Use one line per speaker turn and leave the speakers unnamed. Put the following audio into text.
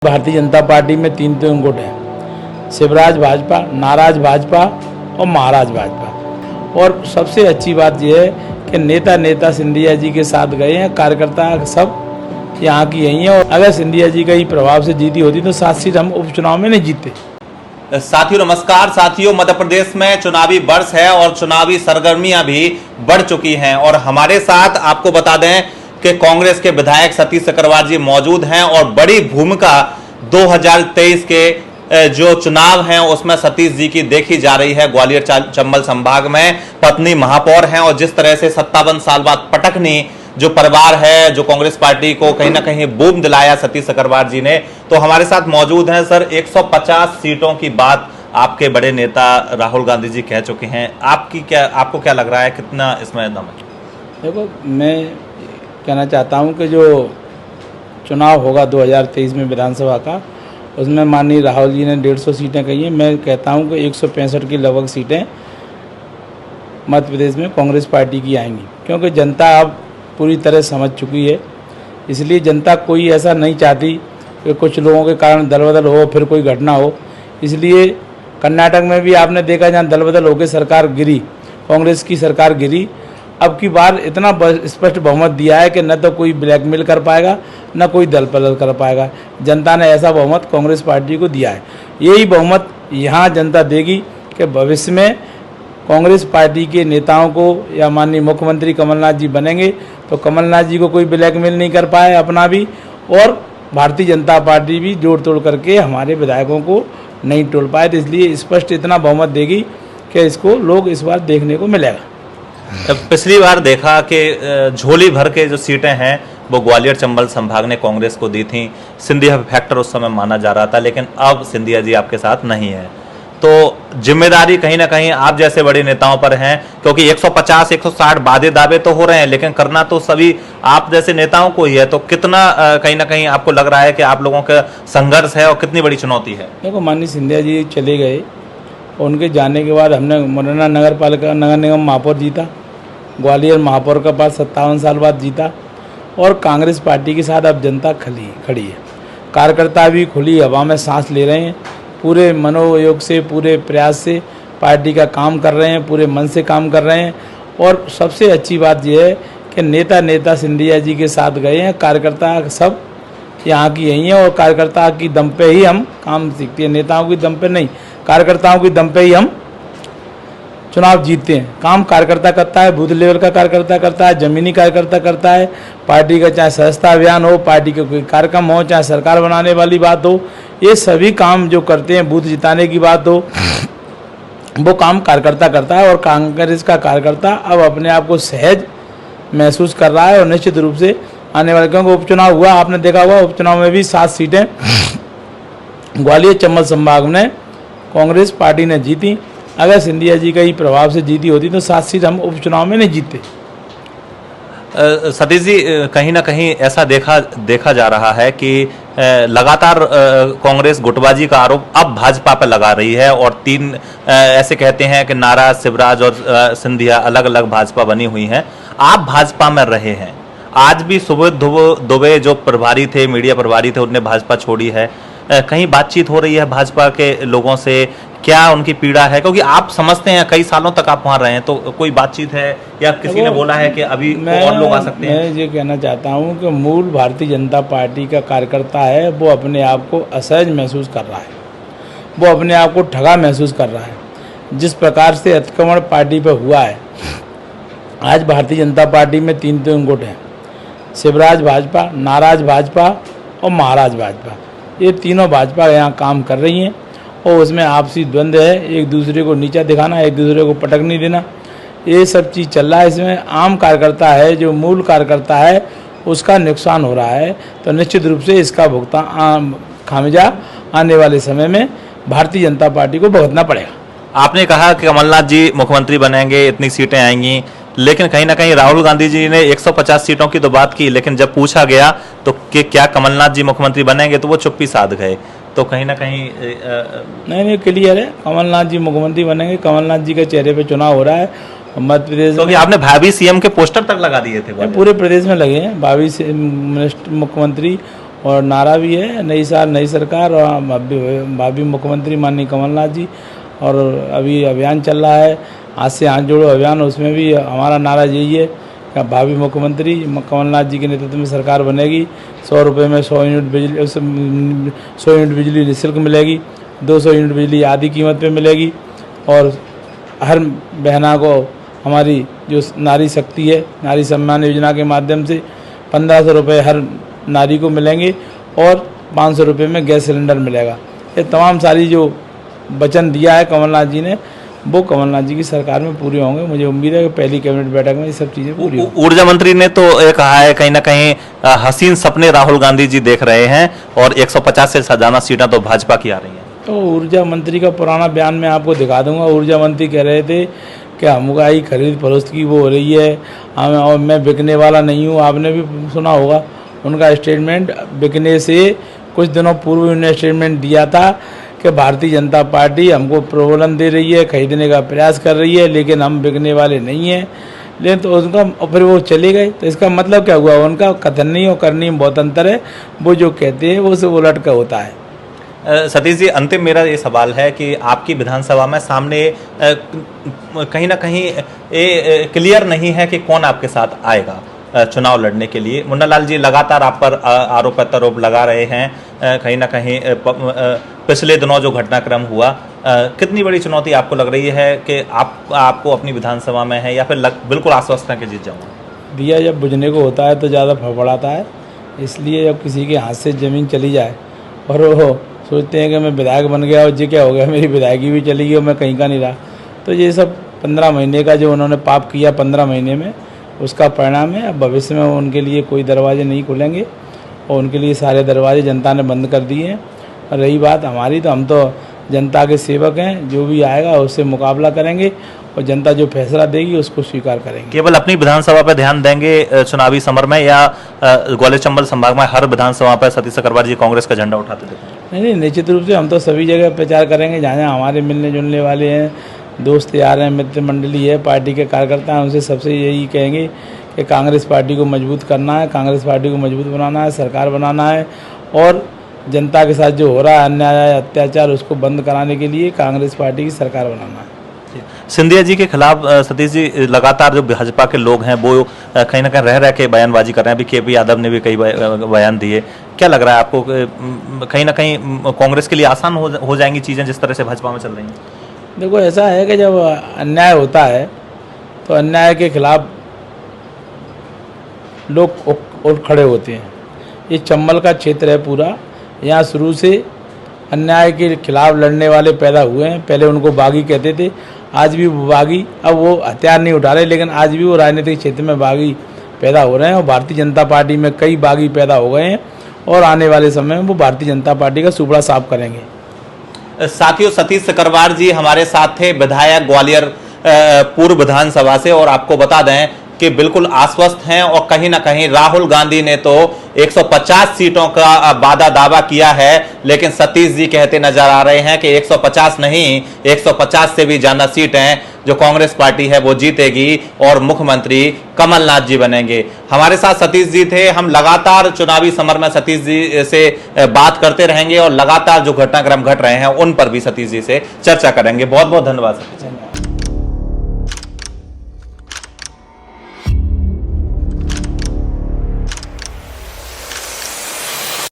Bharatiya Janata party में तीन गुट हैं, शिवराज भाजपा, नाराज भाजपा और महाराज भाजपा। और सबसे अच्छी बात यह है कि नेता सिंधिया जी के साथ गए हैं, कार्यकर्ता सब यहाँ की यही हैं। और अगर सिंधिया जी का ही प्रभाव से जीती होती तो 7 सीट हम उपचुनाव में नहीं जीतते।
साथियों नमस्कार। साथियों, मध्य प्रदेश में चुनावी वर्ष है और चुनावी सरगर्मियां भी बढ़ चुकी हैं और हमारे साथ आपको बता दें कि कांग्रेस के विधायक सतीश सकरवार जी मौजूद हैं और बड़ी भूमिका 2023 के जो चुनाव हैं उसमें सतीश जी की देखी जा रही है। ग्वालियर चंबल संभाग में पत्नी महापौर हैं और जिस तरह से 57 साल बाद पटकनी जो परिवार है, जो कांग्रेस पार्टी को कहीं ना कहीं बूम दिलाया सतीश सकरवार जी ने, तो हमारे साथ मौजूद हैं। सर, 150 सीटों की बात आपके बड़े नेता राहुल गांधी जी कह चुके हैं। आपको क्या लग रहा है, कितना इसमें दम है?
देखो, मैं कहना चाहता हूं कि जो चुनाव होगा 2023 में विधानसभा का, उसमें माननीय राहुल जी ने 150 सीटें कही हैं। मैं कहता हूं कि 165 की लगभग सीटें मध्य प्रदेश में कांग्रेस पार्टी की आएंगी, क्योंकि जनता अब पूरी तरह समझ चुकी है। इसलिए जनता कोई ऐसा नहीं चाहती कि कुछ लोगों के कारण दल बदल हो, फिर कोई घटना हो। इसलिए कर्नाटक में भी आपने देखा, जहाँ दल बदल होकर सरकार गिरी, कांग्रेस की सरकार गिरी, अब की बार इतना स्पष्ट बहुमत दिया है कि न तो कोई ब्लैकमेल कर पाएगा, न कोई दल बदल कर पाएगा। जनता ने ऐसा बहुमत कांग्रेस पार्टी को दिया है। यही बहुमत यहाँ जनता देगी कि भविष्य में कांग्रेस पार्टी के नेताओं को या माननीय मुख्यमंत्री कमलनाथ जी बनेंगे तो कमलनाथ जी को कोई ब्लैकमेल नहीं कर पाए अपना भी, और भारतीय जनता पार्टी भी जोड़ तोड़ करके हमारे विधायकों को नहीं तोड़ पाए। तो इसलिए स्पष्ट इतना बहुमत देगी कि इसको लोग इस बार देखने को मिलेगा।
पिछली बार देखा कि झोली भर के जो सीटें हैं वो ग्वालियर चंबल संभाग ने कांग्रेस को दी थी। सिंधिया फैक्टर उस समय माना जा रहा था, लेकिन अब सिंधिया जी आपके साथ नहीं है, तो जिम्मेदारी कहीं ना कहीं आप जैसे बड़े नेताओं पर हैं, क्योंकि 150-160 वादे दावे तो हो रहे हैं, लेकिन करना तो सभी आप जैसे नेताओं को ही है। तो कितना कहीं ना कहीं आपको लग रहा है कि आप लोगों का संघर्ष है और कितनी बड़ी चुनौती है?
देखो, माननीय सिंधिया जी चले गए, उनके जाने के बाद हमने मुरैना नगर निगम महापौर जीता, ग्वालियर महापौर का पास 57 साल बाद जीता, और कांग्रेस पार्टी के साथ अब जनता खड़ी है। कार्यकर्ता भी खुली हवा में सांस ले रहे हैं, पूरे मनोयोग से, पूरे प्रयास से पार्टी का काम कर रहे हैं, पूरे मन से काम कर रहे हैं। और सबसे अच्छी बात यह है कि नेता सिंधिया जी के साथ गए हैं, कार्यकर्ता सब यहाँ की यही हैं, और कार्यकर्ता की दम पे ही हम काम सीखते हैं, नेताओं की दम पे नहीं, कार्यकर्ताओं की दम पे ही हम चुनाव जीतते हैं। काम कार्यकर्ता करता है, बूथ लेवल का कार्यकर्ता करता है, जमीनी कार्यकर्ता करता है। पार्टी का चाहे सदस्यता अभियान हो, पार्टी का कोई कार्यक्रम हो, चाहे सरकार बनाने वाली बात हो, ये सभी काम जो करते हैं, बूथ जिताने की बात हो, वो काम कार्यकर्ता करता है। और कांग्रेस का कार्यकर्ता अब अपने आप को सहज महसूस कर रहा है, और निश्चित रूप से आने वाले, क्योंकि उपचुनाव हुआ, आपने देखा हुआ, उपचुनाव में भी 7 सीटें ग्वालियर चंबल संभाग में कांग्रेस पार्टी ने जीती। अगर सिंधिया जी का ही प्रभाव से जीती होती तो 7 सीट हम उपचुनाव में नहीं जीतते।
सतीश जी, कहीं ना कहीं ऐसा देखा जा रहा है कि लगातार कांग्रेस गुटबाजी का आरोप अब भाजपा पर लगा रही है, और 3 ऐसे कहते हैं कि नाराज, शिवराज और सिंधिया अलग अलग भाजपा बनी हुई हैं। आप भाजपा में रहे हैं, आज भी सुबोध दुबे जो प्रभारी थे, मीडिया प्रभारी थे, उन्होंने भाजपा छोड़ी है। कहीं बातचीत हो रही है भाजपा के लोगों से? क्या उनकी पीड़ा है, क्योंकि आप समझते हैं कई सालों तक आप वहाँ रहे हैं, तो कोई बातचीत है या किसी ने बोला है कि अभी और लोग आ सकते हैं?
मैं ये कहना चाहता हूँ कि मूल भारतीय जनता पार्टी का कार्यकर्ता है, वो अपने आप को असहज महसूस कर रहा है, वो अपने आप को ठगा महसूस कर रहा है। जिस प्रकार से अतिक्रमण पार्टी पर हुआ है, आज भारतीय जनता पार्टी में तीन गुट हैं, शिवराज भाजपा, नाराज भाजपा और महाराज भाजपा। ये तीनों भाजपा यहाँ काम कर रही हैं, और उसमें आपसी द्वंद्व है, एक दूसरे को नीचा दिखाना, एक दूसरे को पटक नहीं देना, ये सब चीज़ चल रहा है। इसमें आम कार्यकर्ता है, जो मूल कार्यकर्ता है, उसका नुकसान हो रहा है। तो निश्चित रूप से इसका भुगतान खामियाजा आने वाले समय में भारतीय जनता पार्टी को भुगतना पड़ेगा।
आपने कहा कि कमलनाथ जी मुख्यमंत्री बनेंगे, इतनी सीटें आएंगी, लेकिन कहीं ना कहीं राहुल गांधी जी ने 150 सीटों की तो बात की, लेकिन जब पूछा गया तो कि क्या कमलनाथ जी मुख्यमंत्री बनेंगे, तो वो चुप्पी साध गए। तो कहीं ना कहीं
नहीं, क्लियर है, कमलनाथ जी मुख्यमंत्री बनेंगे। कमलनाथ जी के चेहरे पे चुनाव हो रहा है मध्य प्रदेश,
क्योंकि आपने भावी सीएम के पोस्टर तक लगा दिए थे।
पूरे प्रदेश में लगे हैं भावी मुख्यमंत्री, और नारा भी है नई साल नई सरकार, और भावी मुख्यमंत्री माननीय कमलनाथ जी। और अभी अभियान चल रहा है आज से हाथ जोड़ो अभियान, उसमें भी हमारा नारा यही है कि भावी मुख्यमंत्री कमलनाथ जी के नेतृत्व में सरकार बनेगी। 100 रुपये में 100 यूनिट बिजली 100 यूनिट बिजली निःशुल्क मिलेगी, 200 यूनिट बिजली आधी कीमत पे मिलेगी। और हर बहना को हमारी जो नारी शक्ति है, नारी सम्मान योजना के माध्यम से 1500 रुपये हर नारी को मिलेंगे और 500 रुपये में गैस सिलेंडर मिलेगा। ये तमाम सारी जो वचन दिया है कमलनाथ जी ने, वो कमलनाथ जी की सरकार में पूरे होंगे। मुझे उम्मीद है कि पहली कैबिनेट बैठक में ये सब चीज़ें पूरी होंगी।
ऊर्जा मंत्री ने तो ये कहा है कहीं ना कहीं हसीन सपने राहुल गांधी जी देख रहे हैं और 150 से ज्यादा सीटें तो भाजपा की आ रही हैं।
तो ऊर्जा मंत्री का पुराना बयान मैं आपको दिखा दूंगा। ऊर्जा मंत्री कह रहे थे कि हमगाई खरीद फरोख्त की वो हो रही है, हमें और मैं बिकने वाला नहीं हूँ। आपने भी सुना होगा उनका स्टेटमेंट। बिकने से कुछ दिनों पूर्व उन्होंने स्टेटमेंट दिया था कि भारतीय जनता पार्टी हमको प्रलोभन दे रही है, खरीदने का प्रयास कर रही है, लेकिन हम बिकने वाले नहीं हैं। लेकिन तो उनका फिर वो चले गए, तो इसका मतलब क्या हुआ? उनका कथन नहीं और करनी में बहुत अंतर है। वो जो कहते हैं वो से उलट का होता है।
सतीश जी, अंतिम मेरा ये सवाल है कि आपकी विधानसभा में सामने कहीं ना कहीं ये क्लियर नहीं है कि कौन आपके साथ आएगा चुनाव लड़ने के लिए। मुन्ना लाल जी लगातार आप पर आरोप प्रत्यारोप लगा रहे हैं। कहीं ना कहीं पिछले दिनों जो घटनाक्रम हुआ, कितनी बड़ी चुनौती आपको लग रही है कि आपको अपनी विधानसभा में है, या फिर बिल्कुल आश्वस्त हैं कि जीत जाऊंगा?
दिया जब बुझने को होता है तो ज़्यादा फड़फड़ाता है। इसलिए जब किसी के हाथ से ज़मीन चली जाए और वो सोचते हैं कि मैं विधायक बन गया और ये क्या हो गया, मेरी विधायकी भी चली गई और मैं कहीं का नहीं रहा, तो ये सब 15 महीने का जो उन्होंने पाप किया 15 महीने में, उसका परिणाम है। अब भविष्य में उनके लिए कोई दरवाजे नहीं खुलेंगे और उनके लिए सारे दरवाजे जनता ने बंद कर दिए हैं। और रही बात हमारी, तो हम तो जनता के सेवक हैं। जो भी आएगा उससे मुकाबला करेंगे और जनता जो फैसला देगी उसको स्वीकार करेंगे।
केवल अपनी विधानसभा पर ध्यान देंगे चुनावी समर में, या ग्वालियर चंबल संभाग में हर विधानसभा पर सतीश सकरवार जी कांग्रेस का झंडा उठाते देखेंगे?
नहीं, निश्चित रूप से हम तो सभी जगह प्रचार करेंगे जहाँ जहाँ हमारे मिलने जुलने वाले हैं, दोस्त यार हैं, मित्र मंडली है, पार्टी के कार्यकर्ता हैं, उनसे सबसे यही कहेंगे कि कांग्रेस पार्टी को मजबूत करना है, कांग्रेस पार्टी को मजबूत बनाना है, सरकार बनाना है और जनता के साथ जो हो रहा है अन्याय अत्याचार उसको बंद कराने के लिए कांग्रेस पार्टी की सरकार बनाना है।
सिंधिया जी के खिलाफ सतीश जी लगातार जो भाजपा के लोग हैं वो कहीं ना कहीं रह के बयानबाजी कर रहे हैं। अभी केपी यादव ने भी कई बयान दिए। क्या लग रहा है आपको, कहीं ना कहीं कांग्रेस के लिए आसान हो जाएंगी चीज़ें जिस तरह से भाजपा में चल रही हैं?
देखो, ऐसा है कि जब अन्याय होता है तो अन्याय के खिलाफ लोग उठ खड़े होते हैं। ये चंबल का क्षेत्र है पूरा, यहाँ शुरू से अन्याय के खिलाफ लड़ने वाले पैदा हुए हैं। पहले उनको बागी कहते थे, आज भी वो बागी, अब वो हथियार नहीं उठा रहे, लेकिन आज भी वो राजनीतिक क्षेत्र में बागी पैदा हो रहे हैं और भारतीय जनता पार्टी में कई बागी पैदा हो गए हैं और आने वाले समय में वो भारतीय जनता पार्टी का सुपड़ा साफ करेंगे।
साथियों, सतीश सकरवार जी हमारे साथ थे, विधायक ग्वालियर पूर्व विधानसभा से, और आपको बता दें कि बिल्कुल आश्वस्त हैं और कहीं ना कहीं राहुल गांधी ने तो 150 सीटों का वादा दावा किया है, लेकिन सतीश जी कहते नजर आ रहे हैं कि 150 नहीं, 150 से भी ज्यादा सीटें जो कांग्रेस पार्टी है वो जीतेगी और मुख्यमंत्री कमलनाथ जी बनेंगे। हमारे साथ सतीश जी थे। हम लगातार चुनावी समर में सतीश जी से बात करते रहेंगे और लगातार जो घटनाक्रम घट रहे हैं उन पर भी सतीश जी से चर्चा करेंगे। बहुत बहुत धन्यवाद सतीश जी।